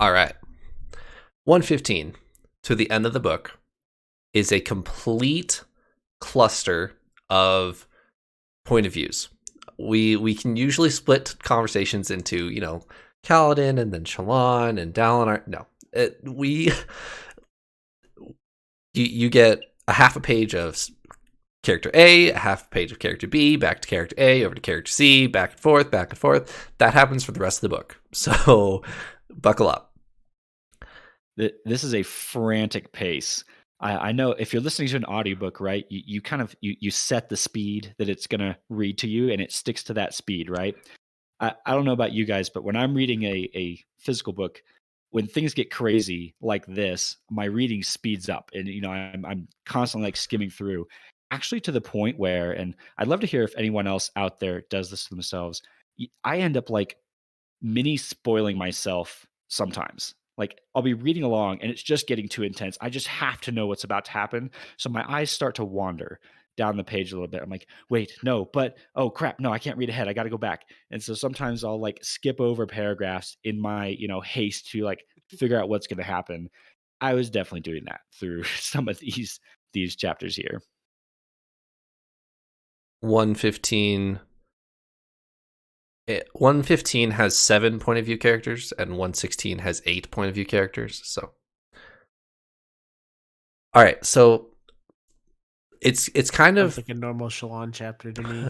All right. 115 to the end of the book is a complete cluster of point of views. We can usually split conversations into, Kaladin and then Shallan and Dalinar. No, you get a half a page of character A, a half a page of character B, back to character A, over to character C, back and forth, back and forth. That happens for the rest of the book. So buckle up. This is a frantic pace. I know if you're listening to an audiobook, right, you kind of you set the speed that it's going to read to you, and it sticks to that speed, right? I don't know about you guys, but when I'm reading a physical book, when things get crazy like this, my reading speeds up, and I'm constantly like skimming through, actually to the point where, and I'd love to hear if anyone else out there does this to themselves. I end up like mini spoiling myself sometimes. Like I'll be reading along and it's just getting too intense. I just have to know what's about to happen. So my eyes start to wander down the page a little bit. I'm like, wait, no, but oh crap, no, I can't read ahead. I got to go back. And so sometimes I'll like skip over paragraphs in my, haste to like figure out what's going to happen. I was definitely doing that through some of these chapters here. 115 115 has 7 point of view characters and 116 has 8 point of view characters. So all right, so it's kind of like a normal Shallan chapter to me.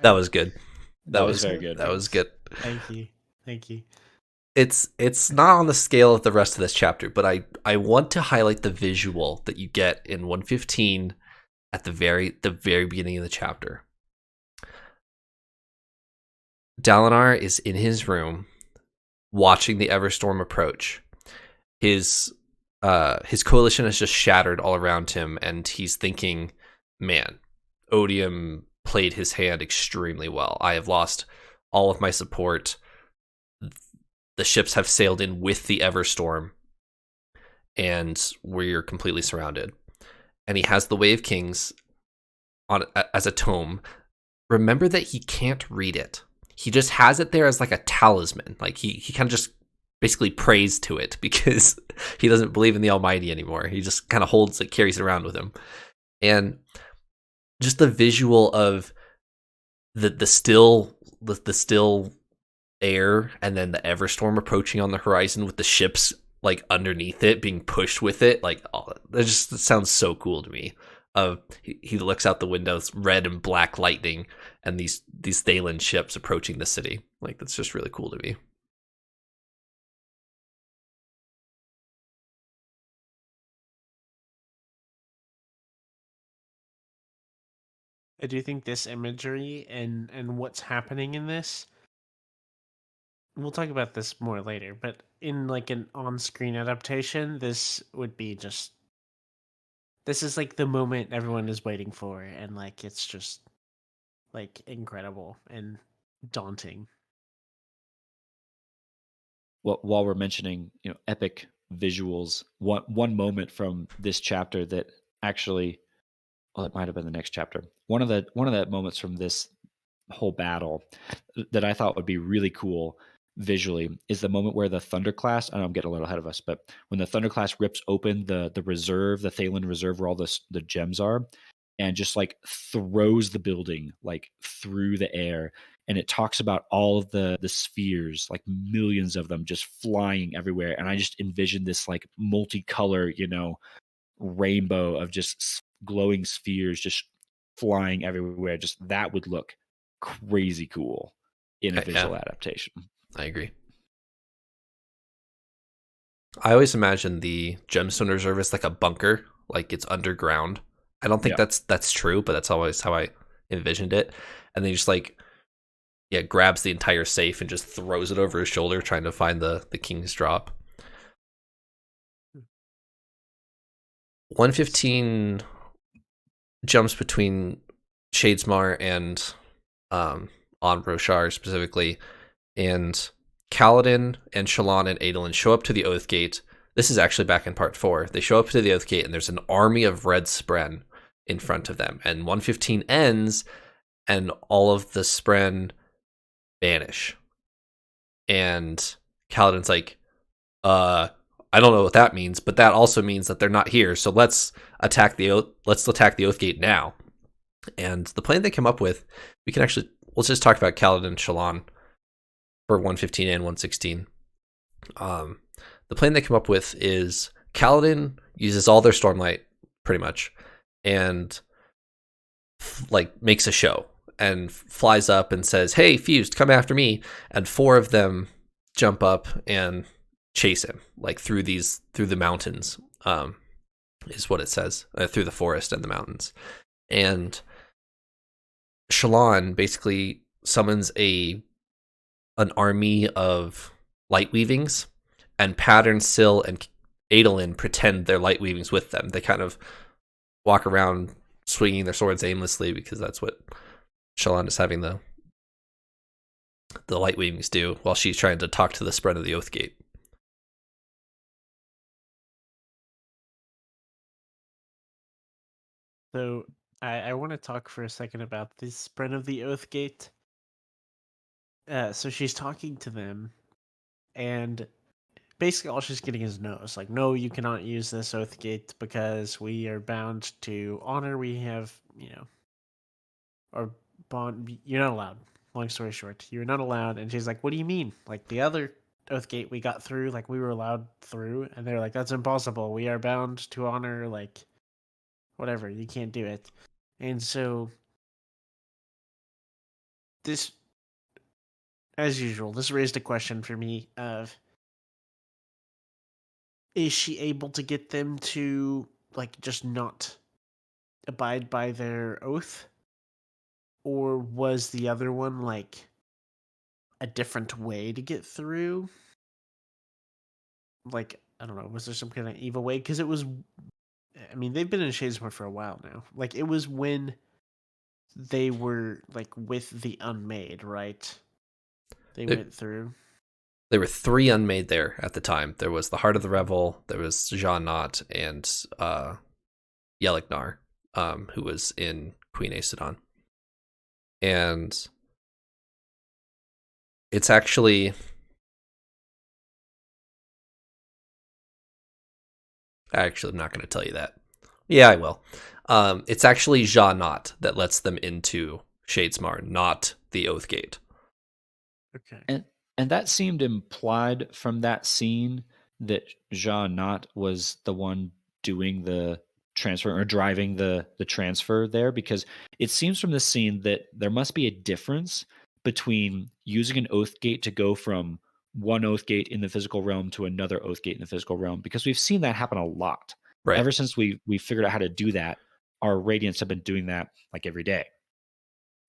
That was good. That was very good. That was good. Thank you. It's not on the scale of the rest of this chapter, but I want to highlight the visual that you get in 115 at the very beginning of the chapter. Dalinar is in his room watching the Everstorm approach. His coalition has just shattered all around him, and he's thinking, man, Odium played his hand extremely well. I have lost all of my support. The ships have sailed in with the Everstorm, and we're completely surrounded. And he has the Way of Kings on as a tome. Remember that he can't read it. He just has it there as like a talisman. Like he kind of just basically prays to it because he doesn't believe in the Almighty anymore. He just kind of holds it, carries it around with him. And just the visual of the still air, and then the Everstorm approaching on the horizon with the ships like underneath it being pushed with it, like that just sounds so cool to me. He looks out the windows, red and black lightning, and these Thaylen ships approaching the city. Like that's just really cool to me. I do think this imagery and what's happening in this, we'll talk about this more later, but in like an on-screen adaptation, this would be just, this is like the moment everyone is waiting for, and like it's just like incredible and daunting. Well, while we're mentioning, epic visuals, one moment from this chapter that actually, well, it might have been the next chapter. One of the moments from this whole battle that I thought would be really cool visually is the moment where the Thunderclass, I know I'm getting a little ahead of us, but when the Thunderclass rips open the reserve, the Thaylen reserve where all the gems are, and just like throws the building like through the air, and it talks about all of the spheres, like millions of them just flying everywhere, and I just envision this like multicolor, rainbow of just glowing spheres just flying everywhere. Just that would look crazy cool in a visual adaptation. I agree. I always imagine the Gemstone Reserve as like a bunker, like it's underground. I don't think that's true, but that's always how I envisioned it. And then he just like, grabs the entire safe and just throws it over his shoulder, trying to find the King's Drop. 115 jumps between Shadesmar and on Roshar specifically, and Kaladin and Shallan and Adolin show up to the Oath Gate. This is actually back in part 4. They show up to the Oath Gate, and there's an army of red Spren in front of them. And 115 ends, and all of the Spren vanish. And Kaladin's like, I don't know what that means, but that also means that they're not here. So let's attack the Oathgate now. And the plan they come up with, let's just talk about Kaladin and Shallan for 115 and 116. The plan they come up with is Kaladin uses all their Stormlight pretty much, and like makes a show and flies up and says, "Hey, Fused, come after me!" And 4 of them jump up and chase him like through the mountains. Is what it says, through the forest and the mountains. And Shallan basically summons an army of light weavings, and Pattern, Syl, and Adolin pretend they're light weavings with them. They kind of walk around swinging their swords aimlessly because that's what Shallan is having the light weavings do while she's trying to talk to the spread of the Oathgate. So I want to talk for a second about the spread of the Oathgate. So she's talking to them, and basically all she's getting is no's. Like, no, you cannot use this Oathgate because we are bound to honor. We have, or bond. You're not allowed. Long story short, you're not allowed. And she's like, what do you mean? Like, the other Oathgate we got through, like, we were allowed through. And they're like, that's impossible. We are bound to honor, like, whatever. You can't do it. And so this, as usual, this raised a question for me of, is she able to get them to, like, just not abide by their oath? Or was the other one, like, a different way to get through? Like, I don't know, was there some kind of evil way? Because it was, I mean, they've been in Shadesmore for a while now. Like, it was when they were, like, with the Unmade, right? They went through. There were 3 unmade there at the time. There was the Heart of the Revel, there was Jean Not, and Yeliknar, who was in Queen Aesidon. And it's actually... Actually, I'm not going to tell you that. Yeah, I will. It's actually Jean Not that lets them into Shadesmar, not the Oathgate. Okay. And that seemed implied from that scene that Jean Not was the one doing the transfer or driving the transfer there, because it seems from this scene that there must be a difference between using an oath gate to go from one oath gate in the physical realm to another oath gate in the physical realm, because we've seen that happen a lot. Right. Ever since we figured out how to do that, our Radiants have been doing that like every day.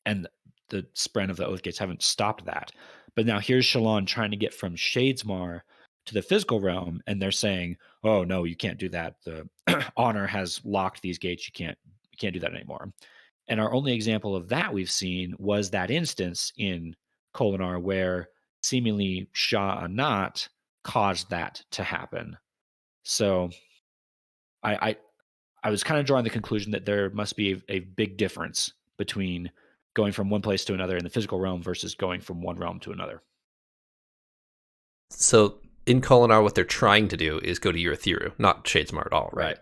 And the spread of the oath gates haven't stopped that. But now here's Shallan trying to get from Shadesmar to the physical realm, and they're saying, "Oh no, you can't do that. The honor has locked these gates. You can't do that anymore." And our only example of that we've seen was that instance in Kholinar where seemingly Shah Anat caused that to happen. So I was kind of drawing the conclusion that there must be a big difference between going from one place to another in the physical realm versus going from one realm to another. So in Kholinar, what they're trying to do is go to Urithiru, not Shadesmar at all, right?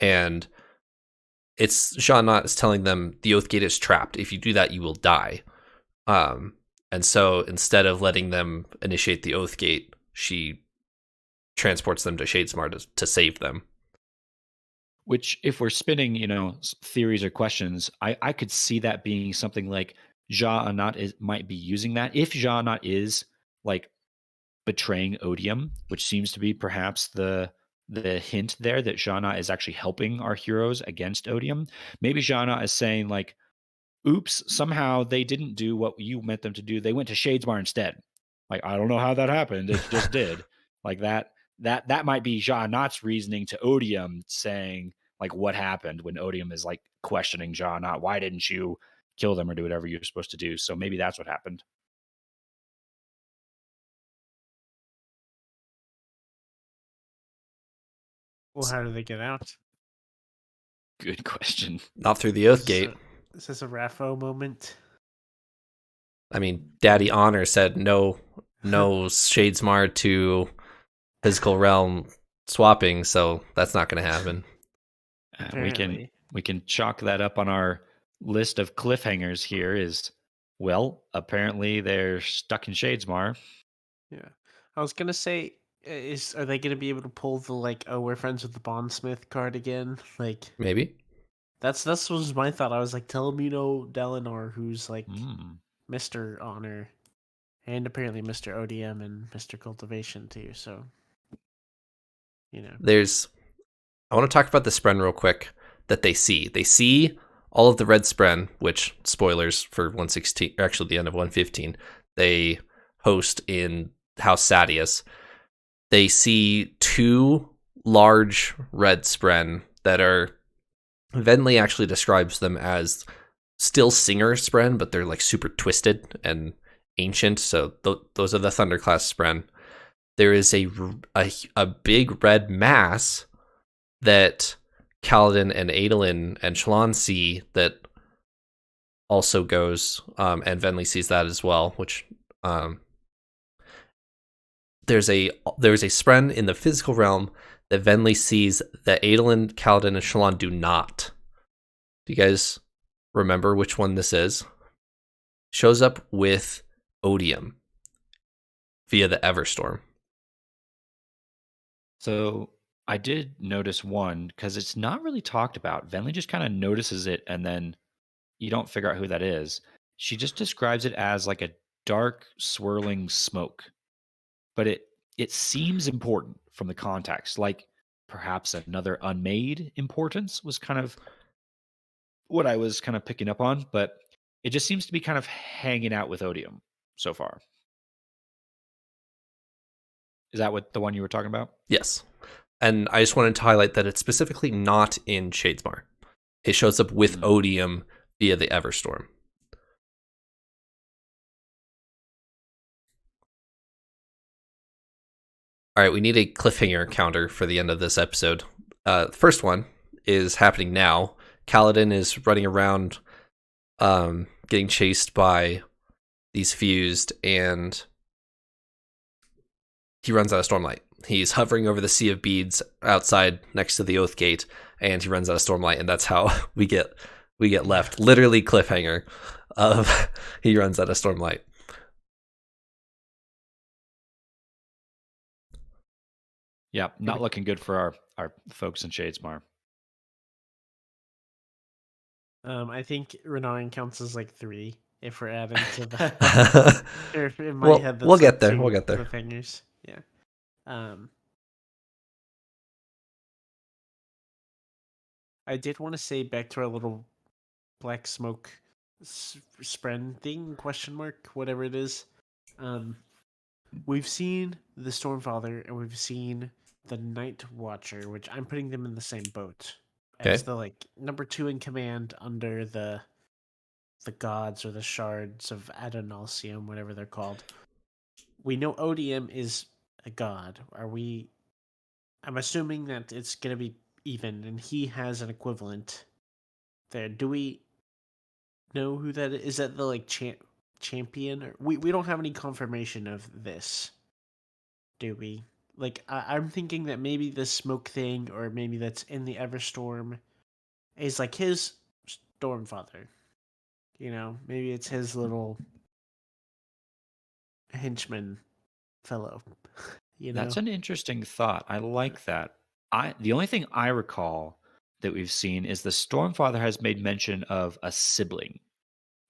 And it's Jean Not is telling them the Oathgate is trapped. If you do that, you will die. And so instead of letting them initiate the Oathgate, she transports them to Shadesmar to save them. Which, if we're spinning, theories or questions, I could see that being something like Anat might be using that. If Anat is like betraying Odium, which seems to be perhaps the hint there that Anat is actually helping our heroes against Odium. Maybe Anat is saying like, oops, somehow they didn't do what you meant them to do. They went to Shadesmar instead. Like, I don't know how that happened. It just did. Like that might be Anat's reasoning to Odium, saying like, what happened, when Odium is like questioning Anat, why didn't you kill them or do whatever you're supposed to do? So maybe that's what happened. Well, how do they get out? Good question. Not through the Oathgate. Is this a Raffo moment? I mean, Daddy Honor said no Shadesmar to physical realm swapping, so that's not going to happen. Apparently. We can chalk that up on our list of cliffhangers here. Apparently they're stuck in Shadesmar. Yeah. I was gonna say, are they gonna be able to pull the like, oh, we're friends with the bondsmith card again? Like, Maybe. that's was my thought. I was like, tell him you know Dalinar, who's like Mm. Mr. Honor, and apparently Mr. ODM and Mr. Cultivation too. So, you know, I want to talk about the Spren real quick that they see. They see all of the red Spren, which, spoilers for 116, or actually the end of 115, they host in House Sadius. They see 2 large red Spren that are, Venli actually describes them as still Singer Spren, but they're like super twisted and ancient. So those are the Thunderclass Spren. There is a big red mass that Kaladin and Adolin and Shallan see that also goes, and Venli sees that as well, which there's a Spren in the physical realm that Venli sees that Adolin, Kaladin, and Shallan do not. Do you guys remember which one this is? Shows up with Odium via the Everstorm. So I did notice one because it's not really talked about. Venli just kind of notices it, and then you don't figure out who that is. She just describes it as like a dark, swirling smoke, but it seems important from the context. Like perhaps another unmade importance was kind of what I was kind of picking up on, but it just seems to be kind of hanging out with Odium so far. Is that what the one you were talking about? Yes. And I just wanted to highlight that it's specifically not in Shadesmar. It shows up with Odium via the Everstorm. All right, we need a cliffhanger counter for the end of this episode. The first one is happening now. Kaladin is running around getting chased by these fused, and he runs out of Stormlight. He's hovering over the Sea of Beads outside next to the Oath Gate, and he runs out of Stormlight, and that's how we get left. Literally cliffhanger of he runs out of Stormlight. Yeah, not looking good for our folks in Shadesmar. I think Renarin counts as like 3 if we're adding to the. In my head, we'll get there. 2 We'll get there. Cliffhangers. Yeah. I did want to say back to our little black smoke spren thing, question mark, whatever it is. We've seen the Stormfather and we've seen the Night Watcher, which I'm putting them in the same boat as the like number 2 in command under the gods or the shards of Adonalsium, whatever they're called. We know Odium is a god. I'm assuming that it's gonna be even, and he has an equivalent there. Do we know who that is? Is that the like champion? Or, we don't have any confirmation of this, do we? Like I'm thinking that maybe the smoke thing, or maybe that's in the Everstorm, is like his Stormfather. You know, maybe it's his little henchman fellow. You know, That's an interesting thought. I like that. The only thing I recall that we've seen is the Stormfather has made mention of a sibling.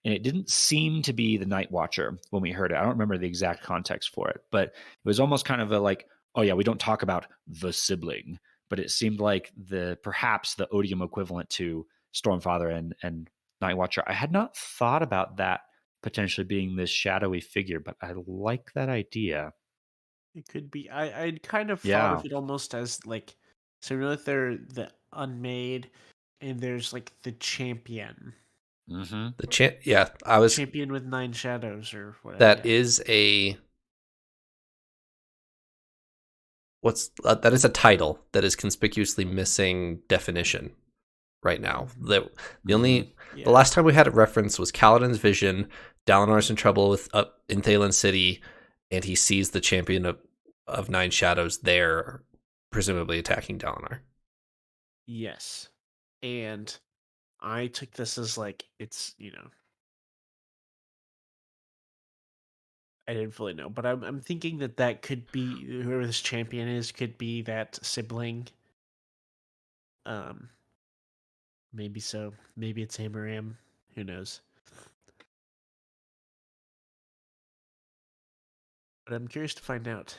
And it didn't seem to be the Night Watcher when we heard it. I don't remember the exact context for it, but it was almost kind of a like, oh yeah, we don't talk about the sibling, but it seemed like perhaps the Odium equivalent to Stormfather and Night Watcher. I had not thought about that potentially being this shadowy figure, but I like that idea. it could be. I kind of thought Yeah. of it almost as like, so you know that they're the unmade, and there's like the champion. Mm-hmm. I was champion with 9 shadows or whatever. That is that is a title that is conspicuously missing definition right now. The last time we had a reference was Kaladin's vision Dalinar's in trouble with up in Thalen City, and he sees the champion of Nine Shadows there, presumably attacking Dalinar. Yes. And I took this as like, it's, I didn't fully know, but I'm thinking that could be whoever this champion is, could be that sibling. Um, maybe so. Maybe it's Amaram. Who knows? But I'm curious to find out.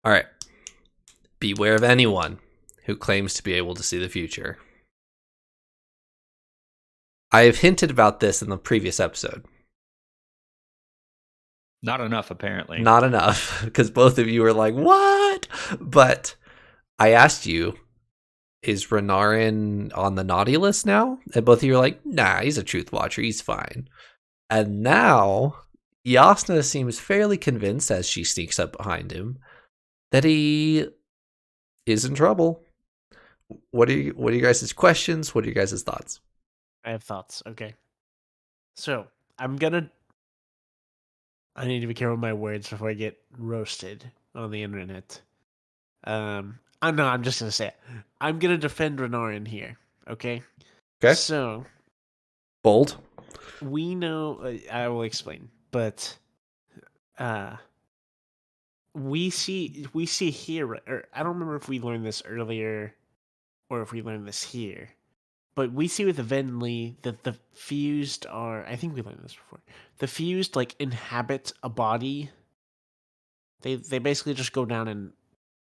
All right. Beware of anyone who claims to be able to see the future. I have hinted about this in the previous episode. Not enough, apparently. Not enough, because both of you were like, what? But I asked you, is Renarin on the naughty list now? And both of you are like, nah, he's a truth watcher. He's fine. And now Yasna seems fairly convinced, as she sneaks up behind him, that he is in trouble. What are you guys' questions? What are you guys' thoughts? I have thoughts. Okay. So I need to be careful with my words before I get roasted on the internet. I'm just gonna say it. I'm gonna defend Renarin here. Okay. Okay. So Bold. we know. I will explain, but we see here. Or I don't remember if we learned this earlier, or if we learned this here. But we see with Venli that the fused are. I think we learned this before. The fused like inhabit a body. They basically just go down and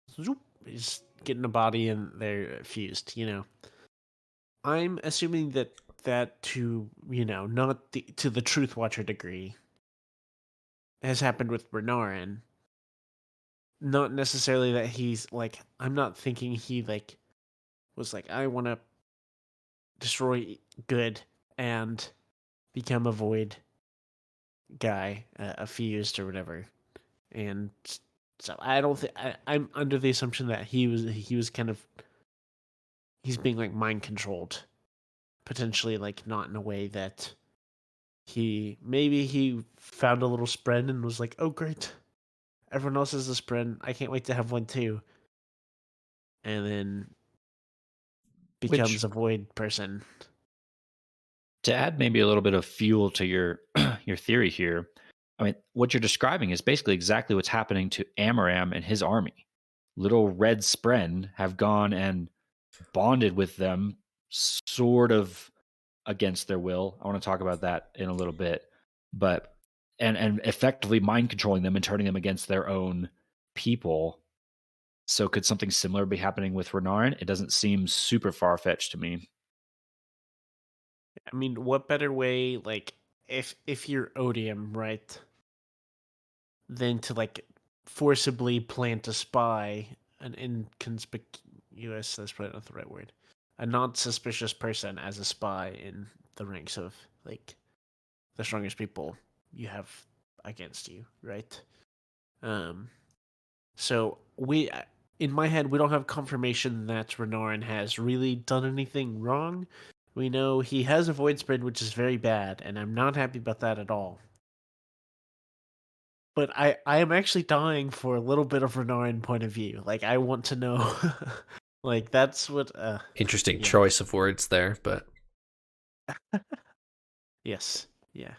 zoop, just get in a body and they're fused. I'm assuming that to not to the Truth Watcher degree has happened with Renarin. Not necessarily that he's like. I'm not thinking he like was like I want to destroy good and become a void guy, a fused or whatever. And so I don't think I'm under the assumption that he was kind of he's being like mind controlled, potentially like not in a way that he found a little spren and was like, oh great, everyone else has a spren, I can't wait to have one too, and then becomes a void person. To add maybe a little bit of fuel to your your theory here, I mean, what you're describing is basically exactly what's happening to Amaram and his army. Little red Spren have gone and bonded with them, sort of against their will. I want to talk about that in a little bit, but and effectively mind controlling them and turning them against their own people. So could something similar be happening with Renarin? It doesn't seem super far fetched to me. I mean, what better way, like, if you're Odium, right, than to like forcibly plant a spy, an inconspicuous, that's probably not the right word, a non-suspicious person as a spy in the ranks of like the strongest people you have against you, right? Um, so in my head, we don't have confirmation that Renarin has really done anything wrong. We know he has a void spread, which is very bad, and I'm not happy about that at all. But I am actually dying for a little bit of Renarin point of view. Like I want to know, like that's what. Interesting Yeah. choice of words there, but Yes, yeah.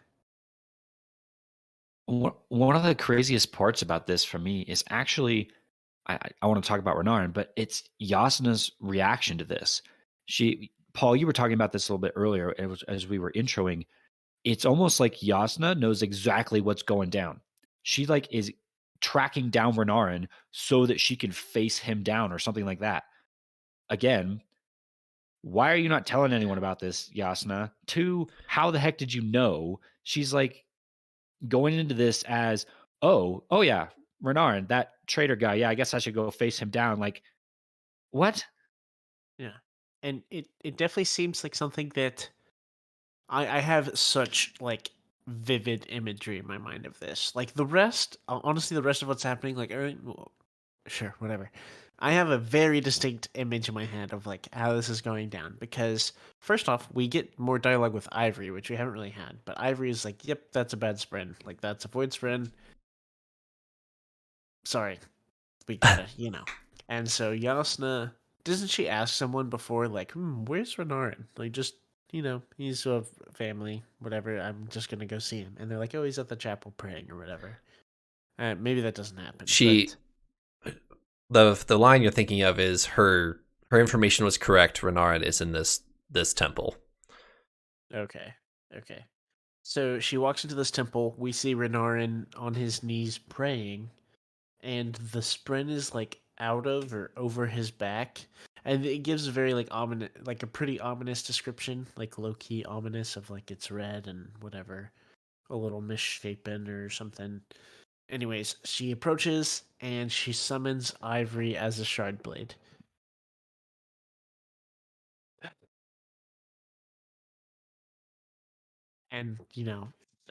One of the craziest parts about this for me is actually, I want to talk about Renarin, but it's Yasna's reaction to this. Paul, you were talking about this a little bit earlier as we were introing. It's almost like Yasna knows exactly what's going down. She like is tracking down Renarin so that she can face him down or something like that. Again, why are you not telling anyone about this, Yasna? Two, how the heck did you know? She's like going into this as, oh yeah, Renarin, that traitor guy. Yeah, I guess I should go face him down. Like, what? Yeah. And it definitely seems like something that I have such like vivid imagery in my mind of this. Like the rest, honestly, the rest of what's happening, like, all right, well, sure, whatever. I have a very distinct image in my head of like how this is going down because first off, we get more dialogue with Ivory, which we haven't really had. But Ivory is like, "Yep, that's a bad spren. Like that's a void spren. Sorry, we gotta, you know." And so Yasna, doesn't she ask someone before, like, where's Renarin? Like, just, he's a family, whatever. I'm just gonna go see him. And they're like, oh, he's at the chapel praying or whatever. Maybe that doesn't happen. She, the line you're thinking of is her information was correct. Renarin is in this temple. Okay. So she walks into this temple. We see Renarin on his knees praying, and the spren is like out of or over his back, and it gives a very like ominous, like a pretty ominous description, like low key ominous of like it's red and whatever, a little misshapen or something. Anyways, she approaches and she summons Ivory as a shard blade. And,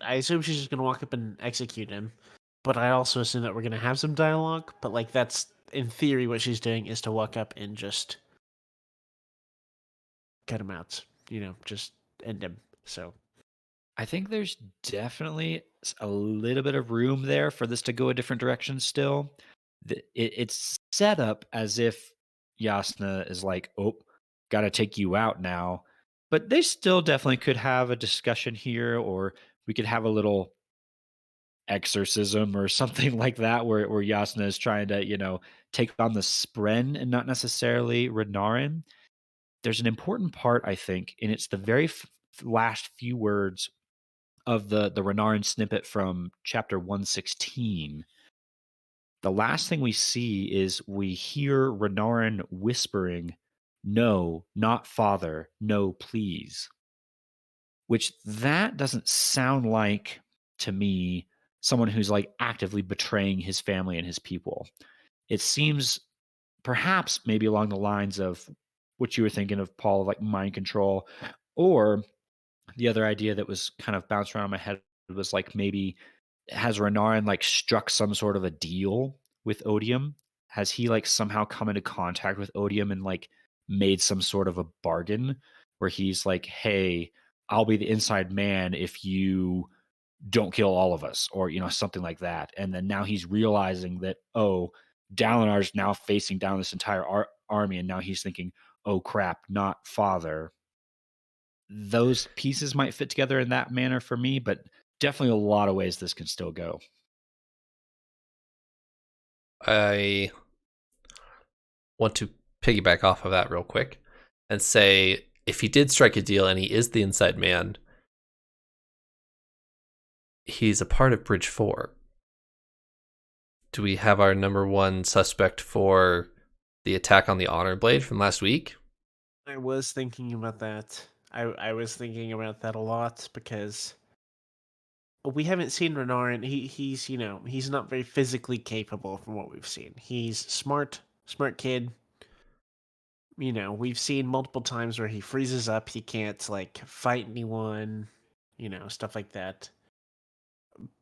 I assume she's just going to walk up and execute him. But I also assume that we're going to have some dialogue. But, like, that's, in theory, what she's doing is to walk up and just cut him out. Just end him. So. I think there's definitely a little bit of room there for this to go a different direction still. It's set up as if Yasna is like, oh, got to take you out now. But they still definitely could have a discussion here, or we could have a little exorcism or something like that where Yasna is trying to, take on the spren and not necessarily Renarin. There's an important part, I think, and it's the very last few words of the Renarin snippet from chapter 116. The last thing we see is we hear Renarin whispering, "No, not father. No, please." Which that doesn't sound like, to me, someone who's like actively betraying his family and his people. It seems perhaps maybe along the lines of what you were thinking of, Paul, like mind control, or the other idea that was kind of bounced around in my head was like maybe has Renarin like struck some sort of a deal with Odium? Has he like somehow come into contact with Odium and like made some sort of a bargain where he's like, hey, I'll be the inside man if you don't kill all of us, or something like that. And then now he's realizing that, oh, Dalinar's now facing down this entire army, and now he's thinking, oh crap, not father. Those pieces might fit together in that manner for me, but definitely a lot of ways this can still go. I want to piggyback off of that real quick and say, if he did strike a deal and he is the inside man, he's a part of Bridge 4. Do we have our number one suspect for the attack on the Honor Blade from last week? I was thinking about that. I was thinking about that a lot because we haven't seen Renarin. He's not very physically capable from what we've seen. He's smart kid. We've seen multiple times where he freezes up. He can't like fight anyone. Stuff like that.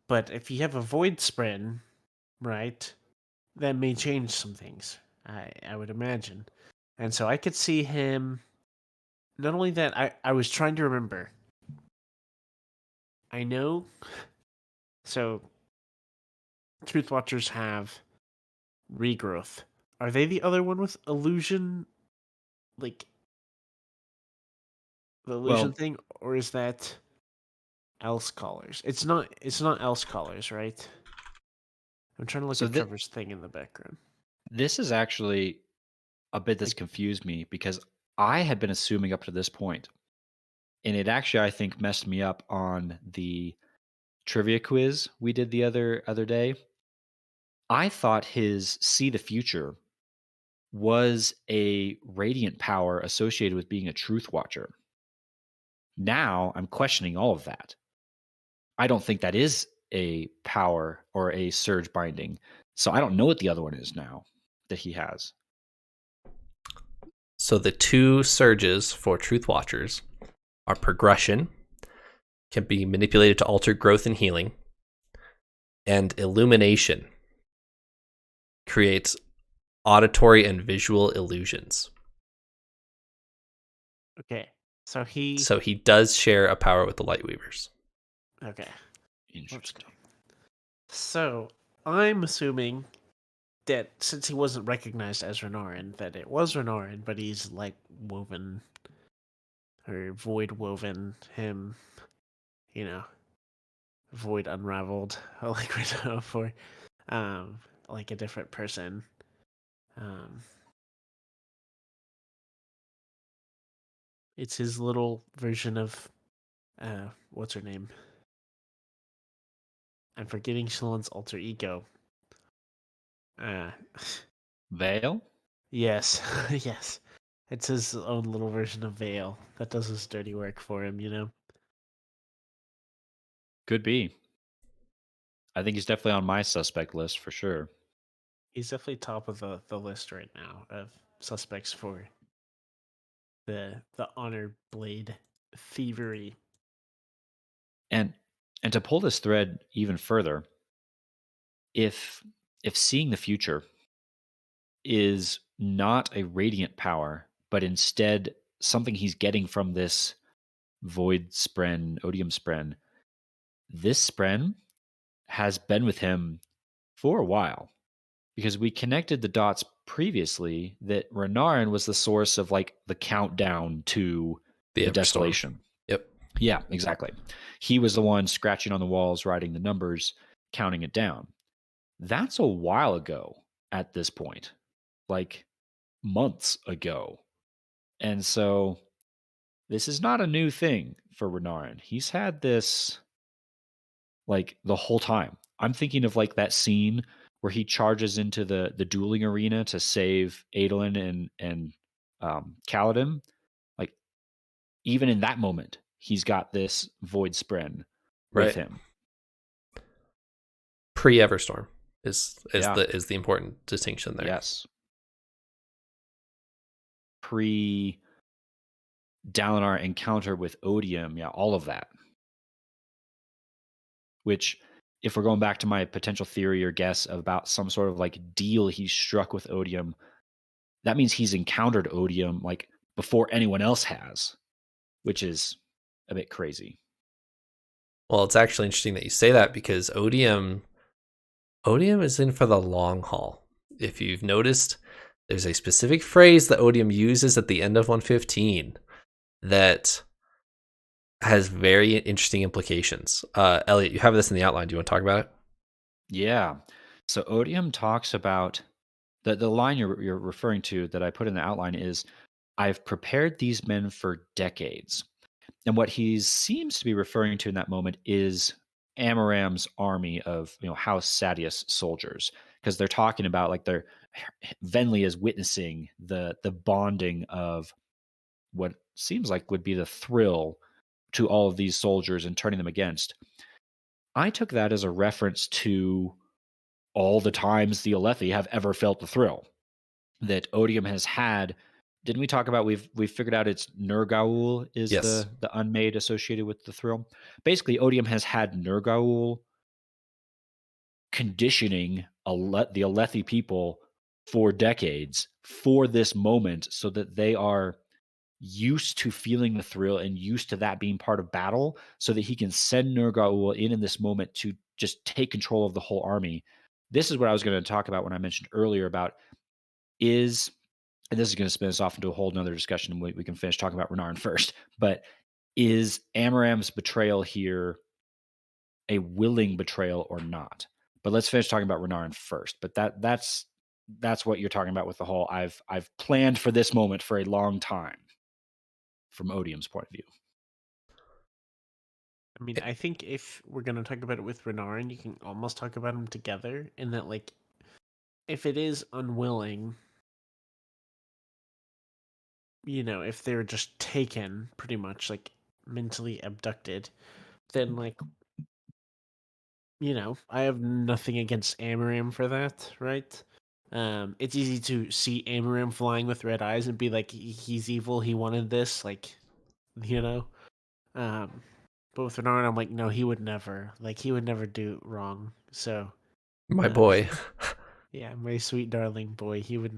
But if you have a void spren, right, that may change some things. I would imagine, and so I could see him. Not only that, I was trying to remember. I know. So, Truth Watchers have regrowth. Are they the other one with illusion? Like the illusion thing, or is that else callers? It's not. It's not else callers, right? I'm trying to look at Trevor's thing in the background. This is actually a bit that's confused me because I had been assuming up to this point, and it actually I think messed me up on the trivia quiz we did the other day. I thought his see the future was a radiant power associated with being a truth watcher. Now I'm questioning all of that. I don't think that is a power or a surge binding. So I don't know what the other one is now that he has. So the two surges for Truth Watchers are progression, can be manipulated to alter growth and healing, and illumination creates auditory and visual illusions. Okay. So he. So he does share a power with the Lightweavers. Okay. Interesting. So I'm assuming that since he wasn't recognized as Renarin, that it was Renarin, but he's like woven or void woven him, you know, void unraveled, like we know before, like a different person. Um, it's his little version of, what's her name? I'm forgetting Shalon's alter ego. Uh, Veil? yes, yes. It's his own little version of Vale that does his dirty work for him, you know? Could be. I think he's definitely on my suspect list for sure. He's definitely top of the list right now of suspects for the honor blade thievery. And to pull this thread even further, if seeing the future is not a radiant power, but instead something he's getting from this void spren, odium spren, this spren has been with him for a while. Because we connected the dots previously that Renarin was the source of like the countdown to The the Everstorm. desolation. Yep. Yeah, exactly. He was the one scratching on the walls, writing the numbers, counting it down. That's a while ago at this point, like months ago. And so this is not a new thing for Renarin. He's had this like the whole time. I'm thinking of like that scene where he charges into the dueling arena to save Adolin and Kaladin. Like even in that moment, he's got this void spren with Right. him. Pre Everstorm is Yeah. the important distinction there. Yes. Pre Dalinar encounter with Odium, yeah, all of that. Which, if we're going back to my potential theory or guess about some sort of like deal he struck with Odium, that means he's encountered Odium like before anyone else has, which is a bit crazy. Well, it's actually interesting that you say that because Odium is in for the long haul. If you've noticed, there's a specific phrase that Odium uses at the end of 115 that has very interesting implications. Elliot, you have this in the outline. Do you want to talk about it? Yeah. So Odium talks about the line you're referring to that I put in the outline is, "I've prepared these men for decades." And what he seems to be referring to in that moment is Amaram's army of House Sadius soldiers, because they're talking about like Venli is witnessing the bonding of what seems like would be the thrill to all of these soldiers and turning them against. I took that as a reference to all the times the Alethi have ever felt the thrill that Odium has had. Didn't we talk about we've figured out it's Nergaul is Yes. the unmade associated with the thrill? Basically, Odium has had Nergaul conditioning the Alethi people for decades for this moment so that they are used to feeling the thrill and used to that being part of battle so that he can send Nergaul in this moment to just take control of the whole army. This is what I was going to talk about when I mentioned earlier about and this is going to spin us off into a whole nother discussion and we can finish talking about Renarin first, but is Amaram's betrayal here a willing betrayal or not? But let's finish talking about Renarin first. But that's what you're talking about with the whole I've planned for this moment for a long time from Odium's point of view. I mean, I think if we're gonna talk about it with Renarin, you can almost talk about them together in that, like, if it is unwilling, if they're just taken, pretty much like mentally abducted, then like, I have nothing against Amaram for that, right? It's easy to see Amaram flying with red eyes and be like, he's evil, he wanted this, like, you know. Um, but with Renarin, I'm like, no, he would never do wrong. So, My boy. Yeah, my sweet darling boy. He would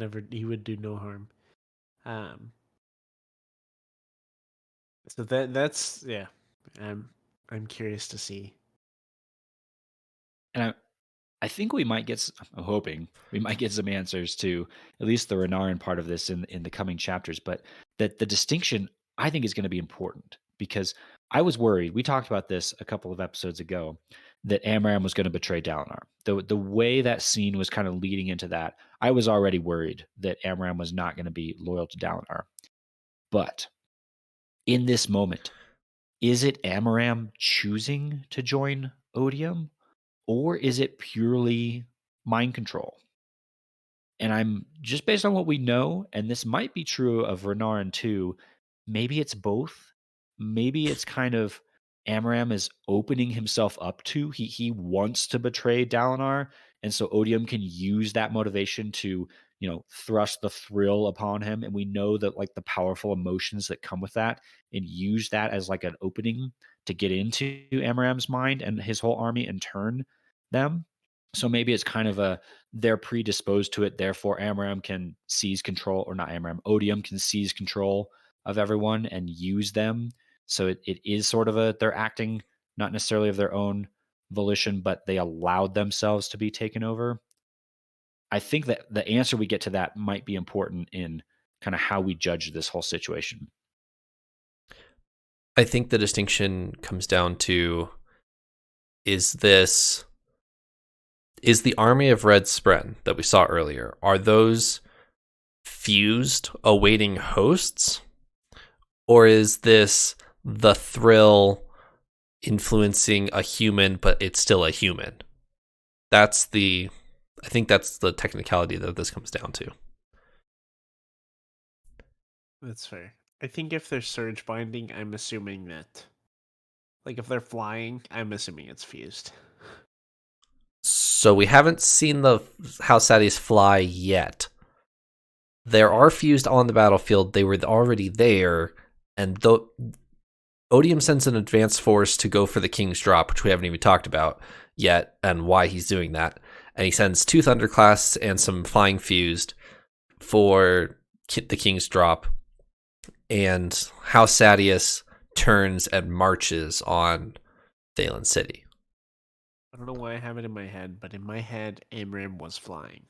do no harm. Um, so that's yeah. I'm I'm curious to see. And I think we might get. I'm hoping we might get some answers to at least the Renarin part of this in the coming chapters. But that the distinction I think is going to be important because I was worried. We talked about this a couple of episodes ago that Amram was going to betray Dalinar. The way that scene was kind of leading into that, I was already worried that Amram was not going to be loyal to Dalinar. But in this moment, is it Amram choosing to join Odium? Or is it purely mind control? And I'm just based on what we know, and this might be true of Renarin too. Maybe it's both. Maybe it's kind of Amaram is opening himself up to. He wants to betray Dalinar, and so Odium can use that motivation to thrust the thrill upon him. And we know that like the powerful emotions that come with that, and use that as like an opening to get into Amaram's mind and his whole army and turn them. So maybe it's kind of they're predisposed to it. Therefore, Amaram can seize control, or not Amaram, Odium can seize control of everyone and use them. So it is sort of they're acting not necessarily of their own volition, but they allowed themselves to be taken over. I think that the answer we get to that might be important in kind of how we judge this whole situation. I think the distinction comes down to is the army of Red Spren that we saw earlier, are those fused awaiting hosts? Or is this the thrill influencing a human, but it's still a human? I think that's the technicality that this comes down to. That's fair. I think if they're surge binding, I'm assuming that, like, if they're flying, I'm assuming it's fused. So we haven't seen the House Saddies fly yet. There are fused on the battlefield. They were already there, and Odium sends an advanced force to go for the King's Drop, which we haven't even talked about yet, and why he's doing that. And he sends 2 Thunderclasts and some Flying Fused for the King's Drop. And House Sadeas turns and marches on Thalen City. I don't know why I have it in my head, but in my head, Amram was flying.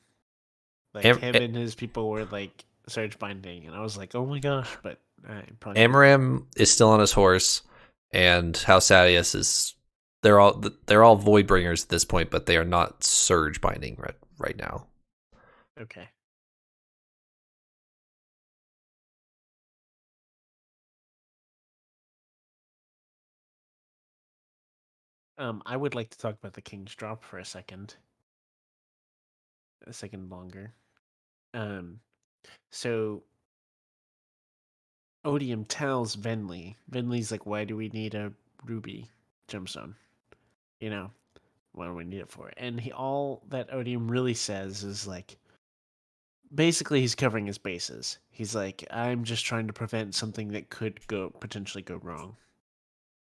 Like, him and his people were, like, surge binding, and I was like, oh my gosh, but Amram is still on his horse, and House Sadeas is... They're all Voidbringers at this point, but they are not surge binding right now. Okay. I would like to talk about the King's Drop for a second longer. So Odium tells Venli. Venli's like, why do we need a ruby gemstone? What do we need it for? And all that Odium really says is like, basically he's covering his bases. He's like, I'm just trying to prevent something that could potentially go wrong.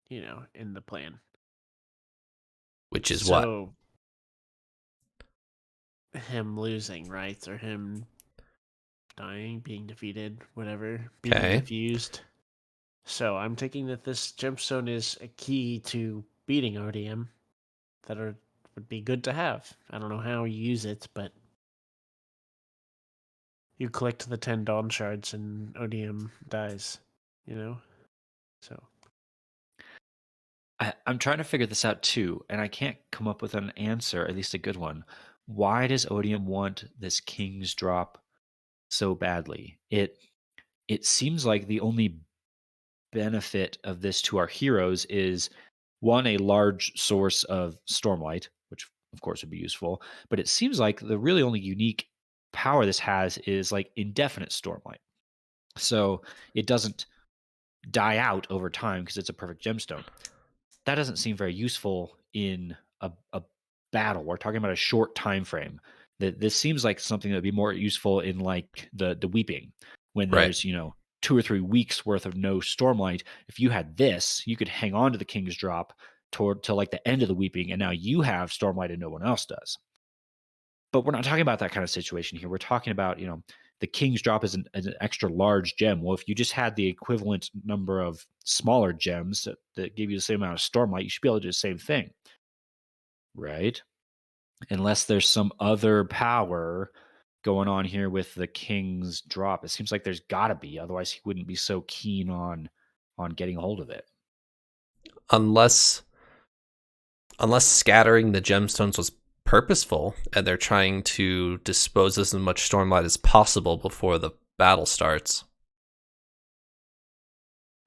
In the plan. Which is what? Him losing, right? Or him dying, being defeated, whatever, being confused. So I'm taking that this gemstone is a key to beating Odium that would be good to have. I don't know how you use it, but you collect the 10 Dawn shards and Odium dies, So I'm trying to figure this out too, and I can't come up with an answer, at least a good one. Why does Odium want this King's Drop so badly? It seems like the only benefit of this to our heroes is one, a large source of Stormlight, which of course would be useful, but it seems like the really only unique power this has is like indefinite Stormlight. So it doesn't die out over time because it's a perfect gemstone. That doesn't seem very useful in a battle. We're talking about a short time frame. That this seems like something that would be more useful in like the weeping, when there's 2 or 3 weeks worth of no Stormlight. If you had this, you could hang on to the King's Drop till like the end of the weeping, and now you have Stormlight and no one else does. But we're not talking about that kind of situation here. We're talking about, the king's drop is an extra large gem. Well, if you just had the equivalent number of smaller gems that give you the same amount of Stormlight, you should be able to do the same thing, right? Unless there's some other power going on here with the king's drop. It seems like there's got to be. Otherwise, he wouldn't be so keen on getting hold of it. Unless scattering the gemstones was purposeful and they're trying to dispose of as much Stormlight as possible before the battle starts.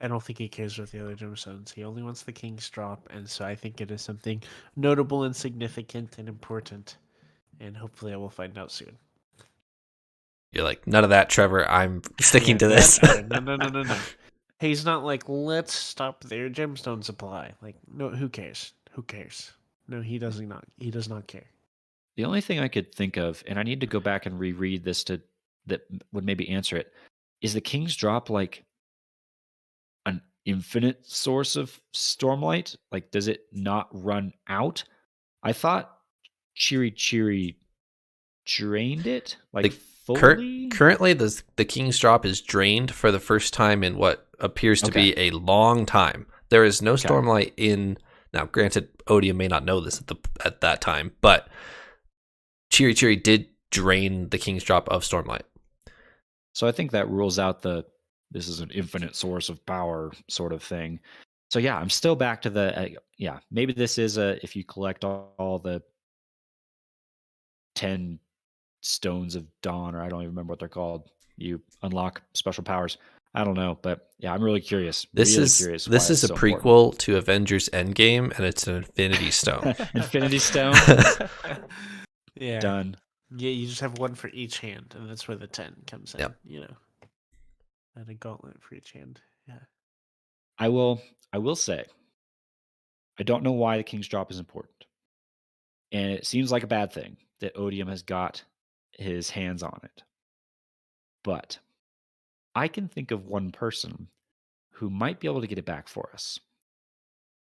I don't think he cares with the other gemstones. He only wants the king's drop, and so I think it is something notable and significant and important. And hopefully I will find out soon. You're like, none of that, Trevor. I'm sticking to this. No. He's not like, let's stop their gemstone supply. Like, no, who cares? Who cares? No, he does not care. The only thing I could think of, and I need to go back and reread this that would maybe answer it, is the king's drop like an infinite source of Stormlight? Like, does it not run out? I thought Chiri drained it, like fully. Currently, the king's drop is drained for the first time in what appears to be a long time. There is no Stormlight in. Now, granted, Odium may not know this at that time, but Chiri did drain the king's drop of Stormlight. So I think that rules out this is an infinite source of power sort of thing. So yeah, I'm still back to the maybe this is if you collect all the 10 stones of dawn, or I don't even remember what they're called, you unlock special powers. I don't know, but yeah, I'm really curious. This is a prequel to Avengers Endgame, and it's an Infinity Stone. Infinity Stone. Yeah. Done. Yeah, you just have one for each hand, and that's where the 10 comes in. Yep. And a gauntlet for each hand. Yeah. I will say, I don't know why the king's drop is important, and it seems like a bad thing that Odium has got his hands on it. But I can think of one person who might be able to get it back for us.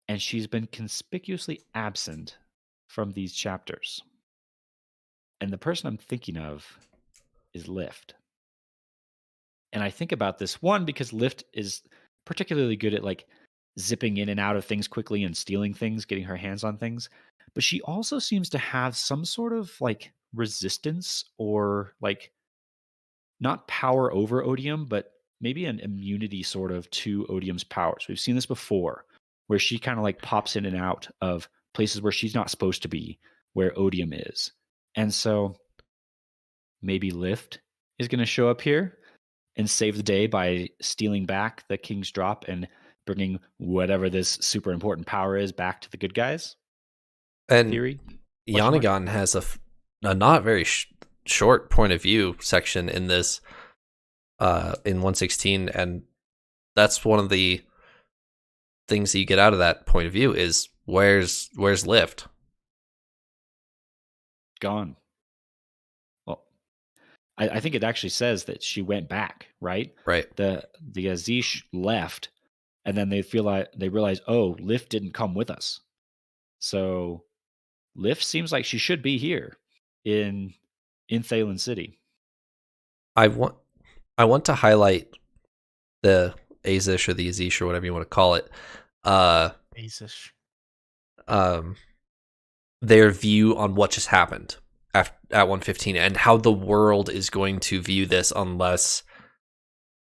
And she's been conspicuously absent from these chapters. And the person I'm thinking of is Lift. And I think about this, one, because Lift is particularly good at like zipping in and out of things quickly and stealing things, getting her hands on things. But she also seems to have some sort of like resistance or like not power over Odium, but maybe an immunity sort of to Odium's powers. We've seen this before, where she kind of like pops in and out of places where she's not supposed to be, where Odium is. And so maybe Lift is going to show up here and save the day by stealing back the king's drop and bringing whatever this super important power is back to the good guys. And theory. Yanagon has a not very short point of view section in this in 116, and that's one of the things that you get out of that point of view is where's Lift? Gone. Well, I think it actually says that she went back, right? Right. The Azish left, and then they realize, oh, Lift didn't come with us. So Lift seems like she should be here in Thaylen City. I want to highlight the Azish or the Azish or whatever you want to call it. Azish. Their view on what just happened at 115 and how the world is going to view this unless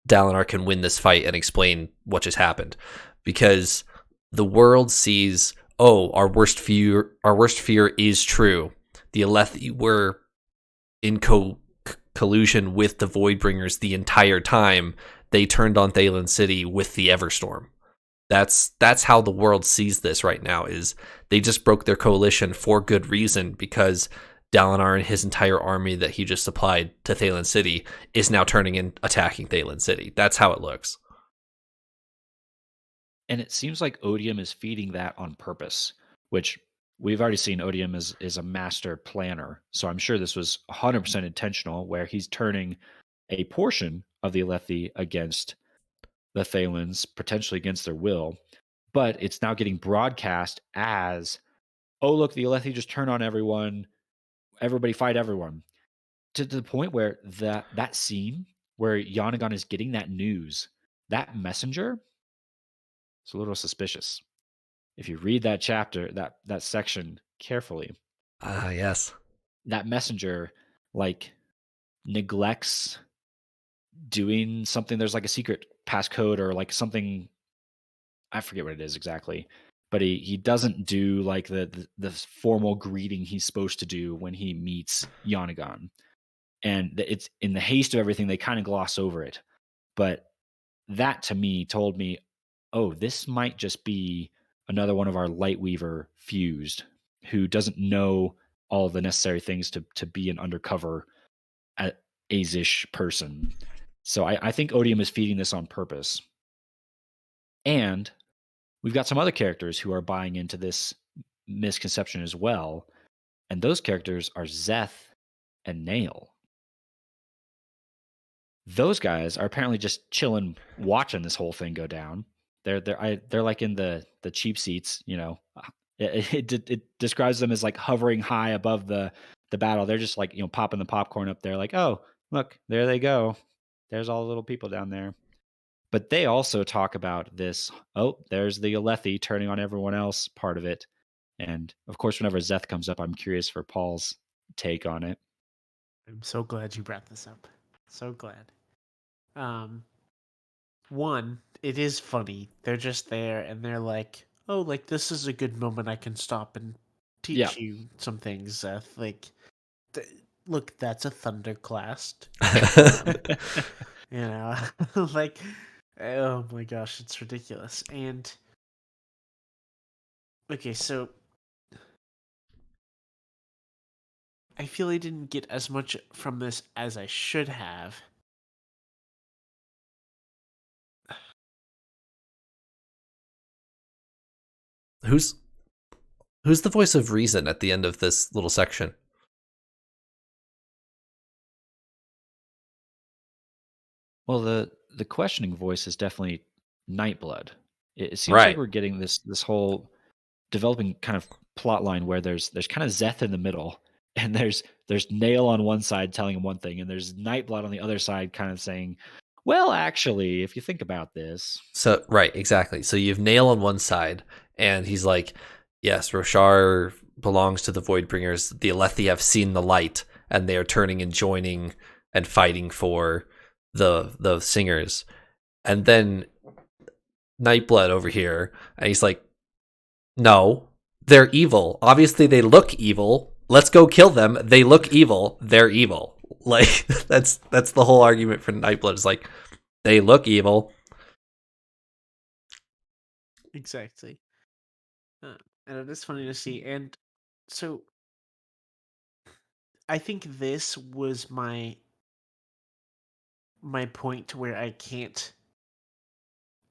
Dalinar can win this fight and explain what just happened. Because the world sees, oh, our worst fear is true. The Alethi were in collusion with the Voidbringers the entire time. They turned on Thaylen City with the Everstorm. That's how the world sees this right now, is they just broke their coalition for good reason because Dalinar and his entire army that he just supplied to Thaylen City is now turning and attacking Thaylen City. That's how it looks. And it seems like Odium is feeding that on purpose, which we've already seen Odium is a master planner. So I'm sure this was 100% intentional, where he's turning a portion of the Alethi against the Thaylens, potentially against their will. But it's now getting broadcast as, oh, look, the Alethi just turned on everyone. everybody fight everyone. To the point where that scene where Yanagon is getting that news, that messenger is a little suspicious. If you read that chapter, that section carefully, Ah, yes. that messenger like neglects doing something. There's like a secret passcode or like something. I forget what it is exactly, but he doesn't do like the formal greeting he's supposed to do when he meets Yanagon, and it's in the haste of everything they kind of gloss over it. But that to me told me, oh, this might just be another one of our Lightweaver fused who doesn't know all the necessary things to be an undercover Azish person. So I think Odium is feeding this on purpose. And we've got some other characters who are buying into this misconception as well. And those characters are Zeth and Nail. Those guys are apparently just chilling, watching this whole thing go down. They're like in the cheap seats, you know. It describes them as like hovering high above the battle. They're just like, you know, popping the popcorn up there, like, oh, look, there they go. There's all the little people down there. But they also talk about this. Oh, there's the Alethi turning on everyone else part of it. And of course, whenever Zeth comes up, I'm curious for Paul's take on it. I'm so glad you brought this up. So glad. One, it is funny. They're just there and they're like, "Oh, like this is a good moment. I can stop and Yeah. teach you some things." Like, th- look, that's a thunderclast. You know, like, oh my gosh, it's ridiculous. And okay, so I feel I didn't get as much from this as I should have. Who's the voice of reason at the end of this little section? Well, the questioning voice is definitely Nightblood. It seems like Right. we're getting this whole developing kind of plot line where there's kind of Zeth in the middle, and there's Nail on one side telling him one thing, and there's Nightblood on the other side kind of saying, well, actually, if you think about this. So right, exactly. So you have Nail on one side, and he's like, yes, Roshar belongs to the Voidbringers. The Alethi have seen the light, and they are turning and joining and fighting for the singers. And then Nightblood over here, and he's like, no, they're evil. Obviously, they look evil. Let's go kill them. They look evil. They're evil. Like that's the whole argument for Nightblood. Is like they look evil. Exactly. And it is funny to see. And so I think this was my point where I can't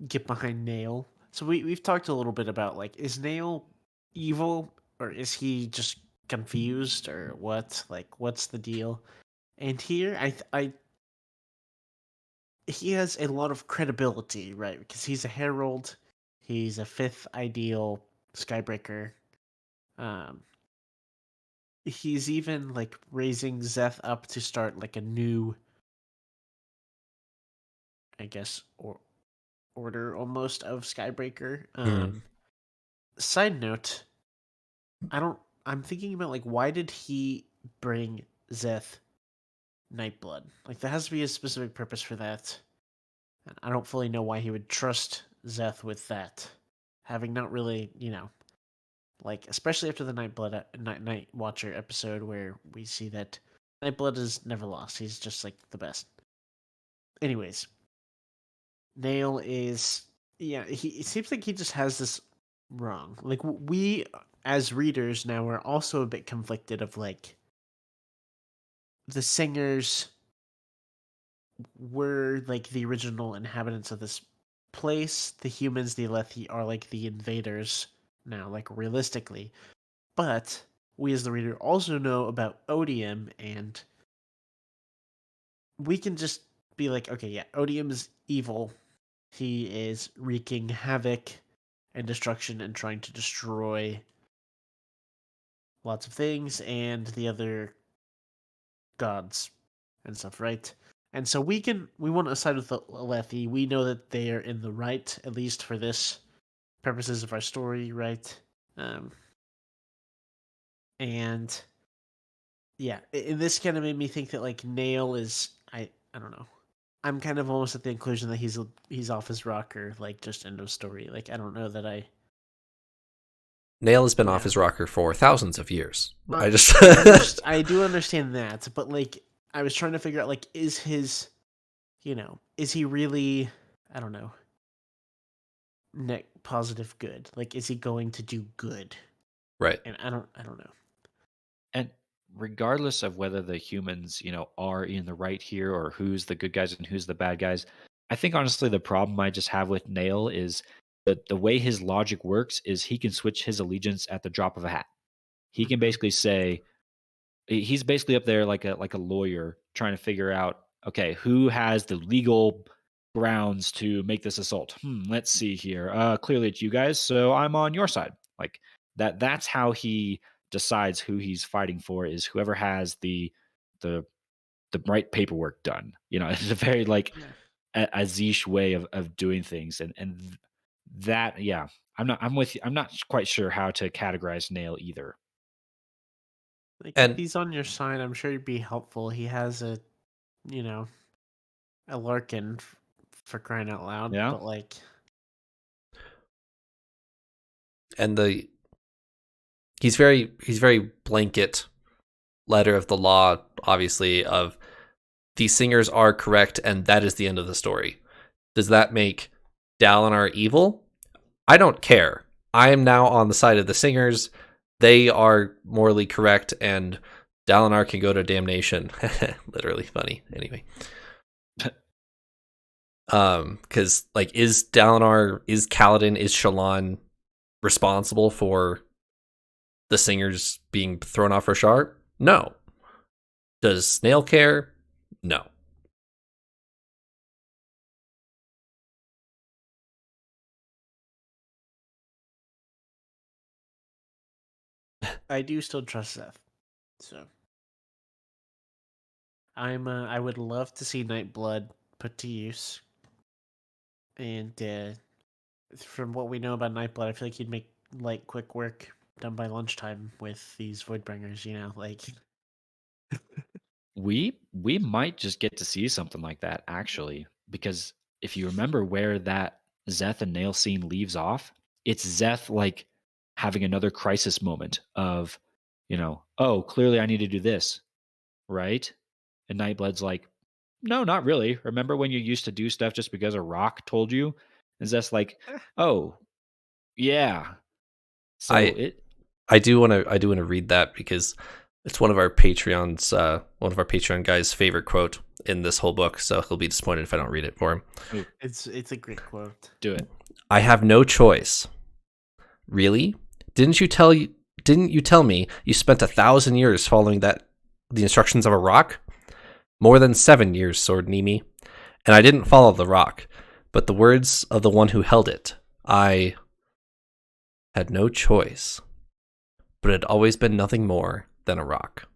get behind Nail. So we've talked a little bit about like, is Nail evil or is he just confused or what? Like, what's the deal? And here I he has a lot of credibility, right? Because he's a herald, he's a fifth ideal skybreaker. Um, he's even like raising Zeth up to start like a new, I guess, or order almost of skybreaker. Side note, I don't. I'm thinking about like why did he bring Zeth Nightblood? Like there has to be a specific purpose for that. And I don't fully know why he would trust Zeth with that, having not really, like especially after the Night Watcher episode where we see that Nightblood is never lost. He's just like the best. Anyways, Nail is it seems like he just has this wrong. Like we as readers now are also a bit conflicted of like the singers were like the original inhabitants of this place. The humans, the Alethi, are like the invaders now, like realistically. But we as the reader also know about Odium, and we can just be like, okay, yeah, Odium is evil. He is wreaking havoc and destruction and trying to destroy lots of things, and the other gods and stuff, right? And so we want to side with the Alethi. We know that they are in the right, at least for this purposes of our story, right? Um, and yeah, this kind of made me think that like Nail is I don't know. I'm kind of almost at the conclusion that he's off his rocker, like just end of story. Like I don't know that I Nail has been yeah. off his rocker for thousands of years. I just I do understand that, but like I was trying to figure out like is his is he really I don't know net positive good? Like is he going to do good? right. And I don't know. And regardless of whether the humans, are in the right here or who's the good guys and who's the bad guys, I think honestly the problem I just have with Nail is that the way his logic works is he can switch his allegiance at the drop of a hat. He can Mhm. basically say he's basically up there like a lawyer trying to figure out, okay, who has the legal grounds to make this assault. Let's see here. Clearly it's you guys, so I'm on your side. Like that's how he decides who he's fighting for, is whoever has the the right paperwork done. It's a very like Yeah. Azish way of doing things. And that, yeah, I'm with you. I'm not quite sure how to categorize Nail either. Like if And he's on your side, I'm sure he'd be helpful. He has you know, a Larkin for crying out loud, Yeah. but like and the he's very blanket letter of the law, obviously, of these singers are correct and that is the end of the story. Does that make Dalinar evil? I don't care. I am now on the side of the singers. They are morally correct, and Dalinar can go to damnation. Literally funny. Anyway. Because like is Kaladin, is Shallan responsible for the singers being thrown off Rashar? No. Does Snail care? No. I do still trust Seth. So I would love to see Nightblood put to use. And from what we know about Nightblood, I feel like he'd make like quick work done by lunchtime with these Voidbringers, like We might just get to see something like that actually, because if you remember where that Zeth and Nail scene leaves off, it's Zeth like having another crisis moment of, oh, clearly I need to do this, right? And Nightblood's like, no, not really. Remember when you used to do stuff just because a rock told you? And Zeth's like, oh, yeah. So I I do want to read that because it's one of our Patreon guys' favorite quote in this whole book. So he'll be disappointed if I don't read it for him. it's a great quote. do it. I have no choice. Really? Didn't you tell me you spent 1,000 years following the instructions of a rock? More than 7 years, Sword Nimi. And I didn't follow the rock, but the words of the one who held it. I had no choice, but it had always been nothing more than a rock.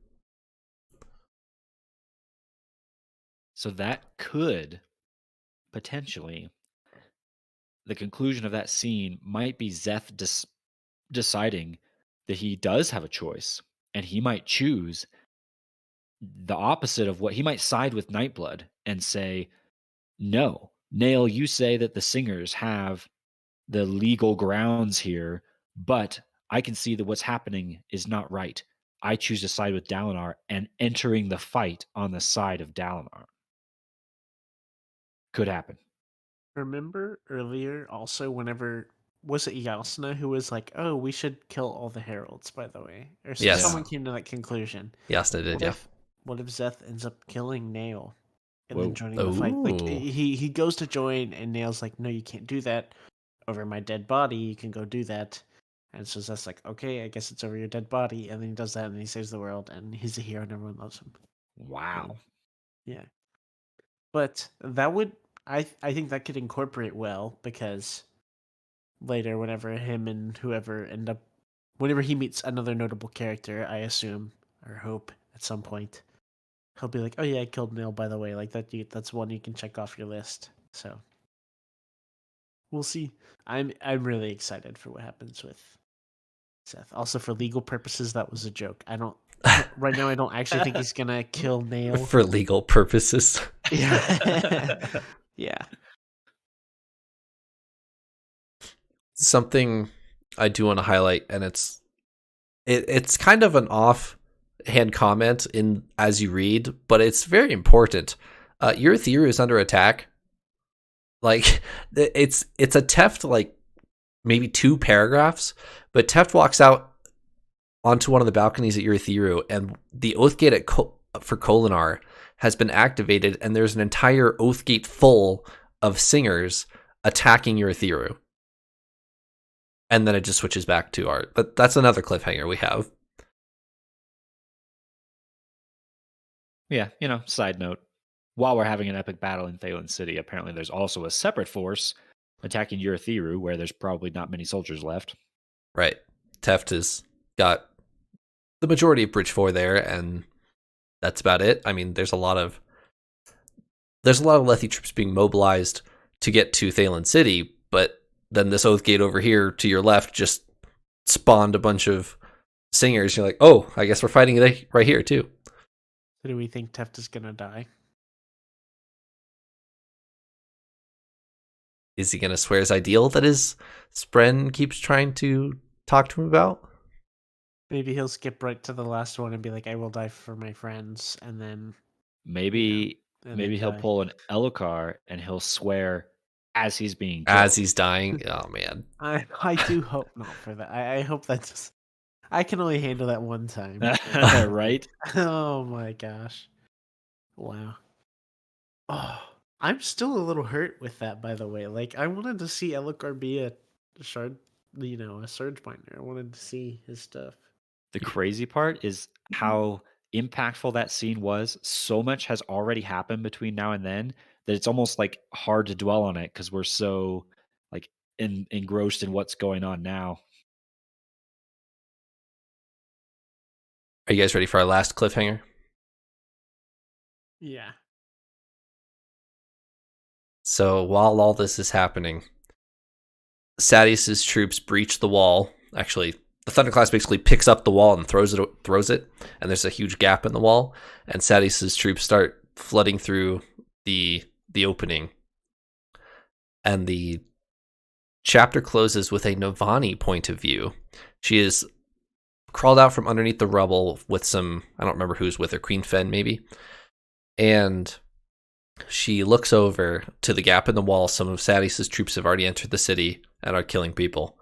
So that could potentially, the conclusion of that scene might be Zeth deciding that he does have a choice, and he might choose the opposite of what he might side with Nightblood and say, no, Nail, you say that the singers have the legal grounds here, but I can see that what's happening is not right. I choose to side with Dalinar and entering the fight on the side of Dalinar. Could happen. Remember earlier also whenever was it Yasna who was like, "Oh, we should kill all the heralds," by the way. Or Yes. someone came to that conclusion. Yasna did, What yeah. if Zeth ends up killing Nail and then Whoa. joining the fight? Like Ooh. he goes to join and Nail's like, "No, you can't do that. Over my dead body, you can go do that." And so Zeth's like, "Okay, I guess it's over your dead body." And then he does that and he saves the world and he's a hero and everyone loves him. Wow. Yeah. But that would I think that could incorporate well because later whenever him and whoever end up whenever he meets another notable character, I assume or hope at some point, he'll be like, "Oh yeah, I killed Nail, by the way." Like that's one you can check off your list. So we'll see. I'm really excited for what happens with Seth. Also, for legal purposes, that was a joke. I don't right now. I don't actually think he's gonna kill Nail. For legal purposes. Yeah, yeah. Something I do want to highlight, and it's kind of an offhand comment in as you read, but it's very important. Your theory is under attack. Like it's a Teft like maybe 2 paragraphs, but Teft walks out onto one of the balconies at Urithiru, and the Oathgate for Kholinar has been activated, and there's an entire Oathgate full of singers attacking Urithiru. And then it just switches back to art. But that's another cliffhanger we have. Yeah, side note. While we're having an epic battle in Thaylen City, apparently there's also a separate force attacking Urithiru, where there's probably not many soldiers left. Right. Teft has got the majority of Bridge 4 there, and that's about it. I mean, there's a lot of Lethi troops being mobilized to get to Thaylen City, but then this Oathgate over here to your left just spawned a bunch of singers. You're like, oh, I guess we're fighting right here too. So do we think Teft is gonna die? Is he gonna swear his ideal that his Spren keeps trying to talk to him about? Maybe he'll skip right to the last one and be like, "I will die for my friends," and then Maybe and then he'll die. pull an Elokar and he'll swear as he's being killed. As he's dying. Oh man. I do hope not for that. I hope that's. I can only handle that one time. Right? Oh my gosh! Wow. Oh, I'm still a little hurt with that. By the way, like I wanted to see Elokar be a shard, a surge binder. I wanted to see his stuff. The crazy part is how impactful that scene was. So much has already happened between now and then that it's almost like hard to dwell on it because we're so like engrossed in what's going on now. Are you guys ready for our last cliffhanger? Yeah. So while all this is happening, Sadius's troops breach the wall. Actually, the Thunderclass basically picks up the wall and throws it, and there's a huge gap in the wall. And Sadius's troops start flooding through the opening. And the chapter closes with a Navani point of view. She is crawled out from underneath the rubble with some, I don't remember who's with her, Queen Fen maybe. And she looks over to the gap in the wall. Some of Sadius's troops have already entered the city and are killing people.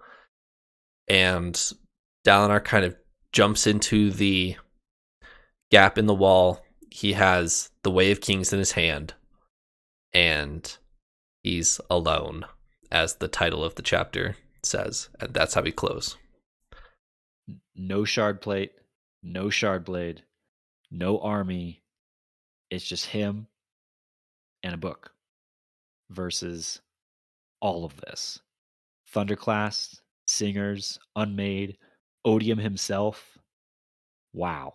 And Dalinar kind of jumps into the gap in the wall. He has the Way of Kings in his hand, and he's alone, as the title of the chapter says. And that's how we close. No shard plate, no shard blade, no army. It's just him and a book versus all of this. Thunderclass, singers, unmade, Odium himself. Wow.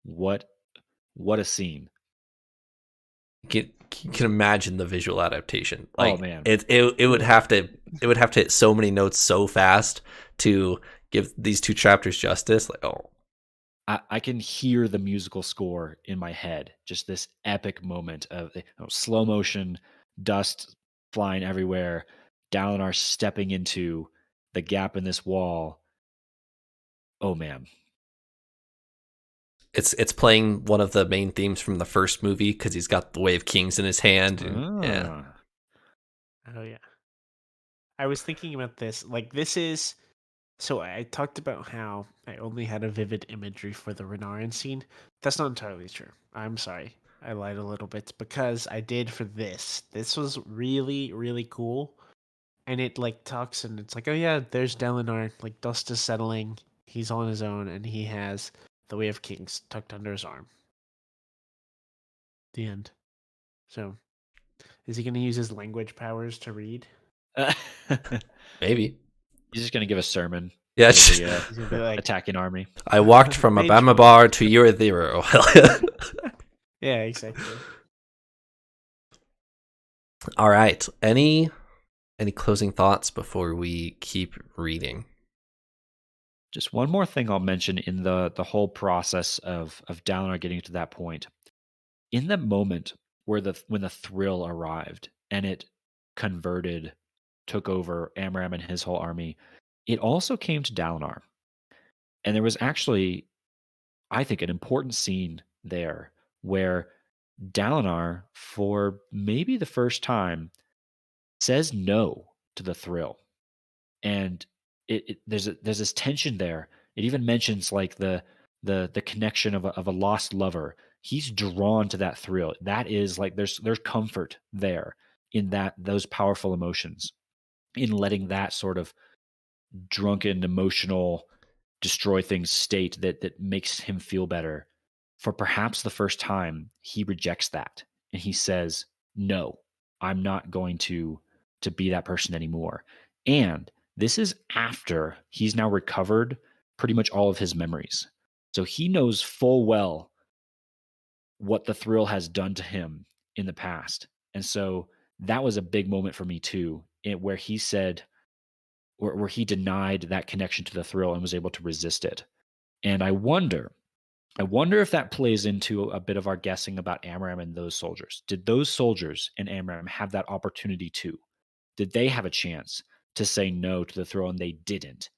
What a scene. You can imagine the visual adaptation. Like, oh man. It would have to hit so many notes so fast to give these 2 chapters justice. Like, oh, I can hear the musical score in my head. Just this epic moment of slow motion, dust flying everywhere, Dalinar stepping into the gap in this wall. Oh man. it's playing one of the main themes from the first movie because he's got the Way of Kings in his hand. And, yeah. Oh yeah. I was thinking about this. Like this is. So I talked about how I only had a vivid imagery for the Renarin scene. That's not entirely true. I'm sorry. I lied a little bit because I did for this. This was really, really cool. And it like talks and it's like, oh yeah, there's Dalinar. Like dust is settling. He's on his own and he has the Way of Kings tucked under his arm. The end. So is he going to use his language powers to read? Maybe. He's just going to give a sermon. Yeah, of the He's gonna be like, attacking army. I walked from Mage Abama mode. Bar to Uradhira. yeah, exactly. All right. Any closing thoughts before we keep reading? Just one more thing I'll mention in the whole process of Dalinar getting to that point. In the moment when the thrill arrived and it took over Amram and his whole army, it also came to Dalinar. And there was actually, I think, an important scene there where Dalinar, for maybe the first time, says no to the thrill. And there's this tension there. It even mentions like the connection of a lost lover. He's drawn to that thrill. That is like there's comfort there in those powerful emotions, in letting that sort of drunken, emotional, destroy things state that makes him feel better. For perhaps the first time, he rejects that and he says, "No, I'm not going to be that person anymore." And this is after he's now recovered pretty much all of his memories. So he knows full well what the thrill has done to him in the past. And so that was a big moment for me too, where he said, where he denied that connection to the thrill and was able to resist it. And I wonder if that plays into a bit of our guessing about Amram and those soldiers. Did those soldiers and Amram have that opportunity too? Did they have a chance to say no to the thrill and they didn't?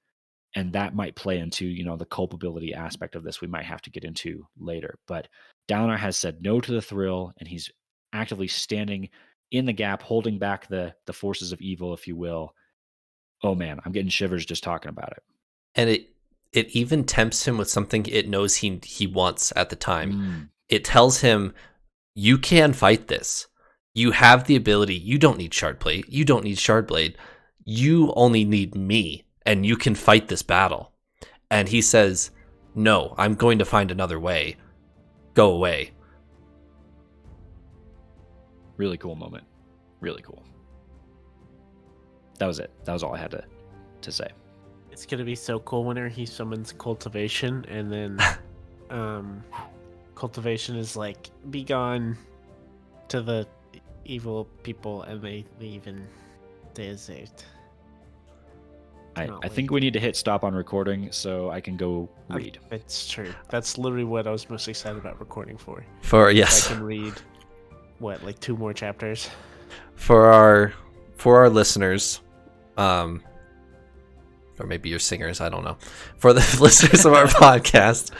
And that might play into, the culpability aspect of this we might have to get into later. But Dalinar has said no to the thrill, and he's actively standing in the gap, holding back the forces of evil, if you will. Oh man, I'm getting shivers just talking about it. And it even tempts him with something it knows he wants at the time. It tells him, you can fight this. You have the ability. You don't need Shardblade. You don't need Shardblade. You only need me, and you can fight this battle. And he says, no, I'm going to find another way. Go away. Really cool moment. Really cool. That was it. That was all I had to say. It's gonna be so cool whenever he summons cultivation, and then cultivation is like, be gone to the evil people, and they leave and desert. I think we need to hit stop on recording so I can go read. It's true. That's literally what I was most excited about recording for. Yes. I can read like 2 more chapters. For our listeners, or maybe your singers, I don't know. For the listeners of our podcast,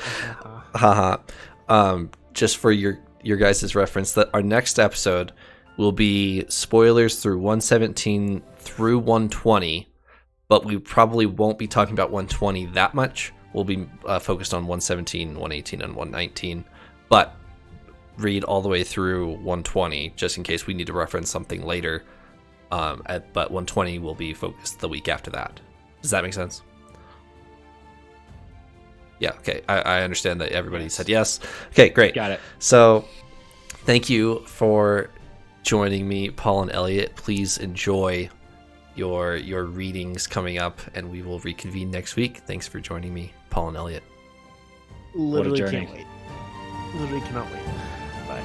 just for your guys' reference, that our next episode will be spoilers through 117 through 120, but we probably won't be talking about 120 that much. We'll be focused on 117, 118, and 119, but read all the way through 120 just in case we need to reference something later. But 120 will be focused the week after that. Does that make sense? Yeah, okay. I understand that everybody said yes. Okay, great. Got it. So thank you for joining me, Paul and Eliot. Please enjoy your readings coming up, and we will reconvene next week. Thanks for joining me, Paul and Eliot. Literally What a journey. can't wait. Literally cannot wait. Bye.